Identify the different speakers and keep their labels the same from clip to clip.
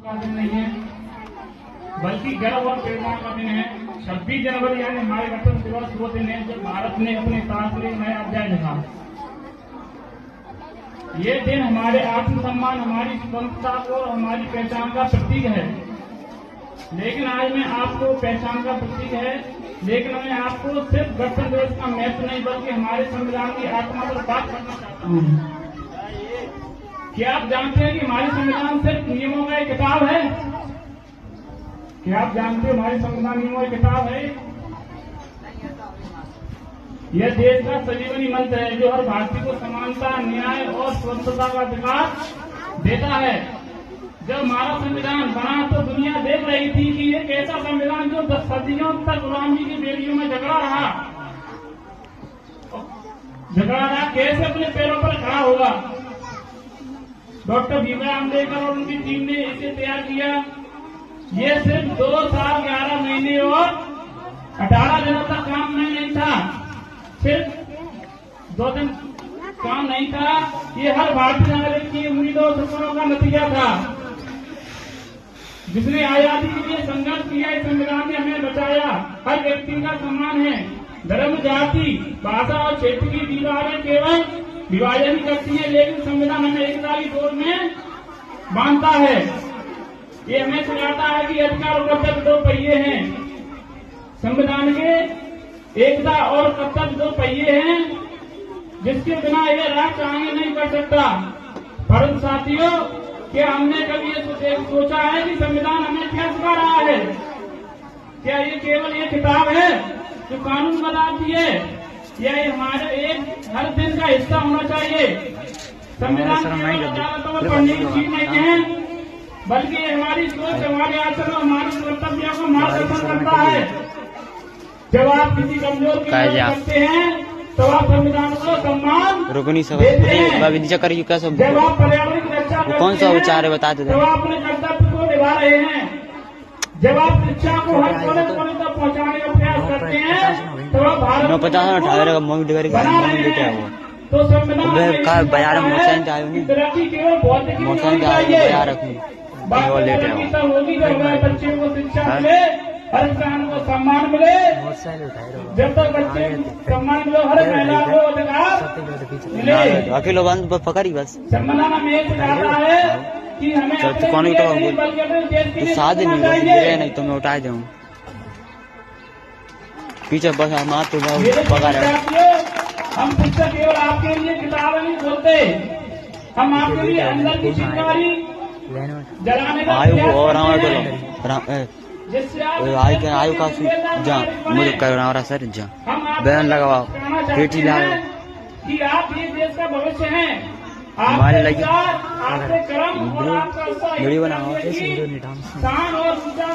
Speaker 1: का दिन नहीं है, बल्कि गर्व और प्रेरणा का दिन है। 26 जनवरी यानी हमारे गणतंत्र दिवस वो दिन है जब भारत ने अपने इतिहास में नया अध्याय लिखा। ये दिन हमारे आत्मसम्मान, हमारी स्वतंत्रता और हमारी पहचान का प्रतीक है। लेकिन आज मैं आपको पहचान का प्रतीक है, लेकिन मैं आपको सिर्फ गणतंत्र दिवस का महत्व नहीं बल्कि हमारे संविधान की आत्मा पर बात करना चाहता हूँ। क्या आप जानते हैं कि हमारी संविधान सिर्फ नियमों का एक किताब है? क्या आप जानते हो हमारी संविधान नियमों की किताब है? यह देश का संजीवनी मंत्र है जो हर भारतीय को समानता, न्याय और स्वतंत्रता का अधिकार देता है। जब हमारा संविधान बना तो दुनिया देख रही थी कि एक ऐसा संविधान जो 10 सदियों तक गुलामी की बेड़ियों में झगड़ा रहा, कैसे अपने पैरों पर खड़ा होगा। डॉक्टर भीमराव अम्बेडकर और उनकी टीम ने इसे तैयार किया। ये सिर्फ 2 साल 11 महीने और 18 दिनों तक काम नहीं था, सिर्फ 2 दिन काम नहीं था। ये हर भारतीय नागरिक की उम्मीदों और सपनों का नतीजा था, जिसने आजादी के लिए संघर्ष किया। इस संविधान ने हमें बचाया। हर व्यक्ति का सम्मान है। धर्म, जाति, भाषा और क्षेत्र की दीवारें केवल विभाजन करती है, लेकिन संविधान हमें एकता की डोर में बांधता है। ये हमें सिखाता है कि अधिकार और कर्तव्य 2 पहिए हैं। संविधान के एकता और कर्तव्य 2 पहिए हैं, जिसके बिना ये राष्ट्र आगे नहीं बढ़ सकता। परंतु साथियों, क्या हमने कभी ये सोचा है कि संविधान हमें क्या सिखा रहा है? क्या ये केवल ये किताब है जो कानून बनाती है, या ये हमारे एक हर दिन का हिस्सा होना चाहिए? संविधान केवल अदालतों में पढ़ने की चीज नहीं है, बल्कि ये हमारी सोच, हमारे आचरण, हमारे कर्तव्यों को मार्गदर्शन करता है। जब आप किसी कमजोर की मदद करते हैं तो आप संविधान को सम्मान देते हैं। जब आप पर्यावरण की रक्षा करते
Speaker 2: कौन सा विचार है बता दो,
Speaker 1: तो आप अपने कर्तव्य को निभा रहे हैं। जब आप शिक्षा को हर कोने कोने तक पहुंचाने का प्रयास करते हैं तो आप भारत
Speaker 2: तो संविधान
Speaker 1: तरक्की केवल भौतिक होगी जब हमारे बच्चों को शिक्षा मिले, हर इंसान को सम्मान मिले। जब तक बच्चे सम्मान मिले, हर महिला को अधिकार मिले।
Speaker 2: अकेलो बंद पकड़ी बस
Speaker 1: संविधान हमें ये सिखाता है कि हमें
Speaker 2: कौन शादी नहीं तो मैं उठा दूँ पीछे बस मार तो पकड़।
Speaker 1: हम शिक्षक केवल आपके लिए किताबें नहीं खोलते, हम आपके लिए अंदर की चिंगारी जलाने का
Speaker 2: आयु का जा मुझे करना सर जा बयान लगाओ बेटी लाओ
Speaker 1: कि आप ये देश का भविष्य हैं।
Speaker 2: हमारे लगे
Speaker 1: आपसे कर्म और आपका
Speaker 2: वीडियो बनाओ
Speaker 1: शान और ऊंचा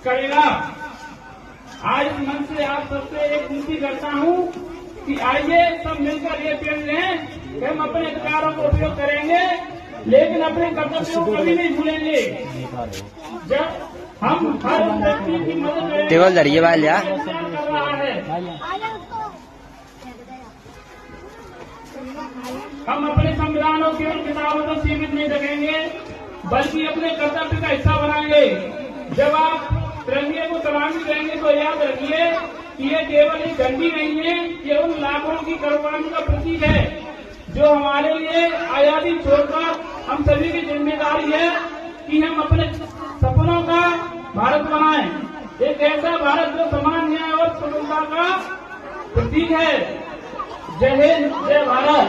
Speaker 1: करेगा। आज इस मन से आप सबसे एक विनती करता हूँ कि आइए सब मिलकर ये पेड़ लें कि हम अपने अधिकारों का उपयोग करेंगे, लेकिन अपने कर्तव्यों को कभी नहीं भूलेंगे। जब हम हर व्यक्ति की मदद करेंगे,
Speaker 2: टेबल धरिए भाई लिया
Speaker 1: हम अपने संविधानों केवल किताबों को सीमित नहीं रखेंगे, बल्कि अपने कर्तव्य का हिस्सा बनाएंगे। जब आप तिरंगे को सलामी देंगे तो याद रखिए कि ये केवल एक झंडी नहीं है, ये उन लाखों की कुर्बानी का प्रतीक है जो हमारे लिए आजादी छोड़कर हम सभी की जिम्मेदारी है कि हम अपने सपनों का भारत बनाएं, एक ऐसा भारत जो समान न्याय और स्वतंत्रता का प्रतीक है। जय हिंद, जय भारत।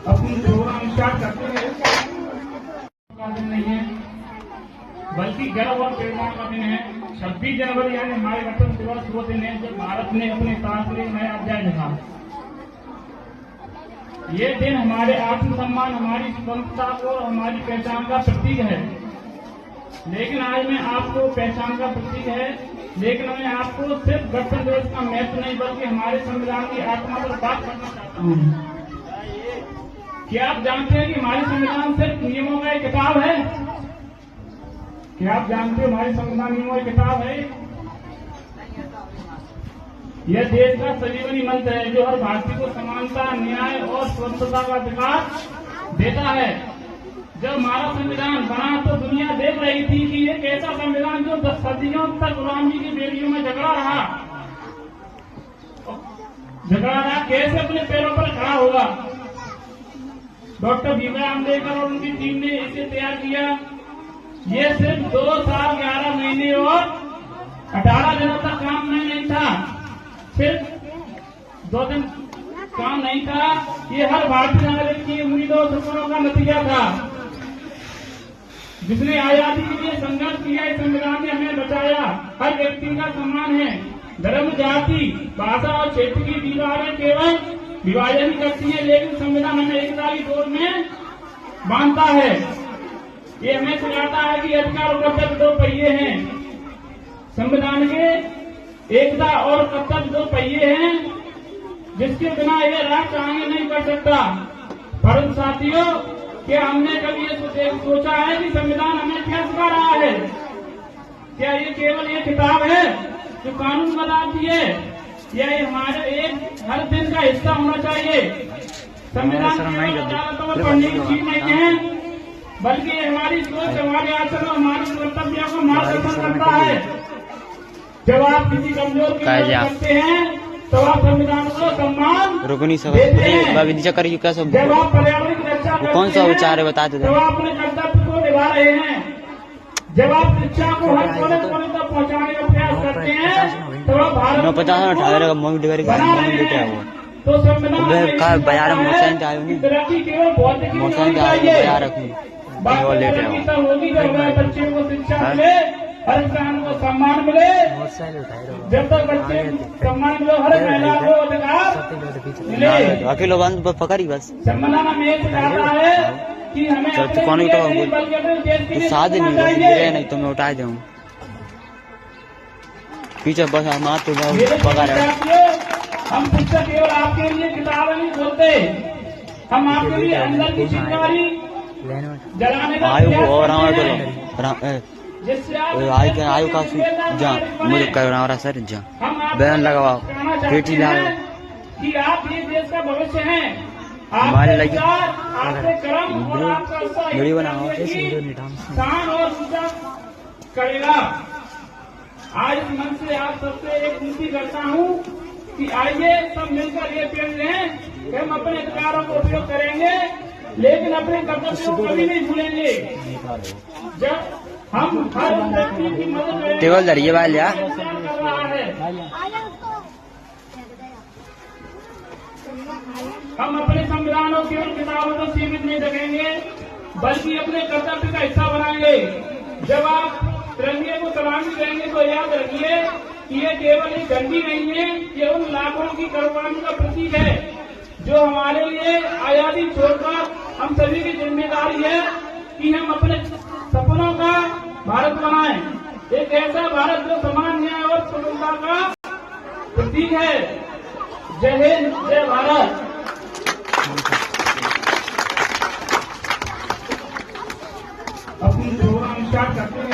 Speaker 1: अपनी प्रोग्राम स्टार्ट करते हैं। का दिन नहीं है, बल्कि गर्व और प्रेरणा का दिन है। 26 जनवरी यानी हमारे गणतंत्र दिवस वो दिन है जब भारत ने अपने इतिहास में नया अध्याय लिखा। ये दिन हमारे आत्मसम्मान, हमारी स्वतंत्रता और हमारी पहचान का प्रतीक है। लेकिन आज मैं आपको पहचान का प्रतीक है, लेकिन मैं आपको सिर्फ गणतंत्र दिवस का महत्व नहीं बल्कि हमारे संविधान की आत्मा पर बात करना चाहता हूँ। क्या आप जानते हैं कि हमारी संविधान सिर्फ नियमों का एक किताब है? क्या आप जानते हो हमारी संविधान नियमों की किताब है? यह देश का संजीवनी मंत्र है जो हर भारतीय को समानता, न्याय और स्वतंत्रता का अधिकार देता है। जब हमारा संविधान बना तो दुनिया देख रही थी कि एक ऐसा संविधान जो 10 सदियों तक गुलामी की बेड़ियों में झगड़ा रहा कैसे अपने पैरों पर खड़ा होगा। डॉक्टर भीमराव अम्बेडकर और उनकी टीम ने इसे तैयार किया। ये सिर्फ 2 साल 11 महीने और 18 दिनों तक काम में नहीं था, सिर्फ 2 दिन काम नहीं था। ये हर भारतीय नागरिक की उम्मीदों और सपनों का नतीजा था, जिसने आजादी के लिए संघर्ष किया। इस संविधान ने हमें बचाया। हर व्यक्ति का सम्मान है। धर्म, जाति, भाषा और क्षेत्र की दीवारें केवल विभाजन करती है, लेकिन संविधान हमें एकता की डोर में बांधता है। ये हमें सिखाता है कि अधिकार और कर्तव्य 2 पहिए हैं। संविधान के एकता और कर्तव्य 2 पहिए हैं, जिसके बिना यह राष्ट्र आगे नहीं बढ़ सकता। परंतु साथियों, क्या हमने कभी ये सोचा है कि संविधान हमें क्या सिखा रहा है? क्या ये केवल ये किताब है जो कानून बनाती है, या ये हमारे एक हर दिन का हिस्सा होना चाहिए? संविधान अदालतों में पढ़ने की चीज नहीं है, बल्कि हमारी सोच, हमारे आचरण, हमारे कर्तव्यों को मार्गदर्शन करता है। जब आप किसी कमजोर की मदद करते हैं तो आप संविधान को सम्मान देते हैं। जब आप पर्यावरण की रक्षा करते
Speaker 2: कौन सा विचार है बता दो,
Speaker 1: तो आप अपने कर्तव्य को निभा रहे हैं। जब आप शिक्षा को हर कोने कोने तक पहुंचाने का प्रयास करते हैं तो आप भारत
Speaker 2: 50 का मोबाइल
Speaker 1: बना रहे हैं। तो संविधान
Speaker 2: बाजार में मोटरसाइकिल
Speaker 1: तरक्की केवल भौतिक होगी जब हमारे बच्चे को शिक्षा मिले, हर इंसान को सम्मान मिले। जब तक बच्चे सम्मान मिले, हर महिला को अधिकार मिले।
Speaker 2: बाकी लोग पकड़ी बस
Speaker 1: संविधान हमें ये सिखाता है कि हमें
Speaker 2: कौन साथ नहीं नहीं तो मैं उठा दूँ पीछे बस हम पका रहे।
Speaker 1: हम पुस्तक केवल आपके लिए किताबें नहीं खोलते, हम आपके लिए अंदर की चिंगारी जलाने का
Speaker 2: आयु का जहाँ मुझे करवा रहा सर, जहाँ बैन लगाओ, पेटी लाओ
Speaker 1: कि आप ये देश का भविष्य हैं।
Speaker 2: हमारे लगी
Speaker 1: वीडियो बनाओ, शान और ऊंचा करेगा। आज इस मन से आप सबसे एक विनती करता हूँ कि आइए सब मिलकर ये पेड़ लें कि हम अपने अधिकारों का उपयोग करेंगे, लेकिन अपने कर्तव्यों को कभी नहीं भूलेंगे। जब हम हर व्यक्ति की मदद करेंगे,
Speaker 2: टेबल धरिए वाले
Speaker 1: कर रहा है। हम अपने संविधान और केवल किताबों को सीमित नहीं रखेंगे, बल्कि अपने कर्तव्य का हिस्सा बनाएंगे। जब आप तिरंगे को सलामी देंगे तो याद रखिए कि ये केवल एक झंडी नहीं है, ये उन लाखों की कुर्बानी का प्रतीक है जो हमारे लिए आजादी छोड़कर हम सभी की जिम्मेदारी है कि हम अपने सपनों का भारत बनाएं। एक ऐसा भारत जो समान, न्याय और स्वतंत्रता का प्रतीक है। जय हिंद, जय भारत। अपनी प्रोग्राम स्टार्ट करते हैं।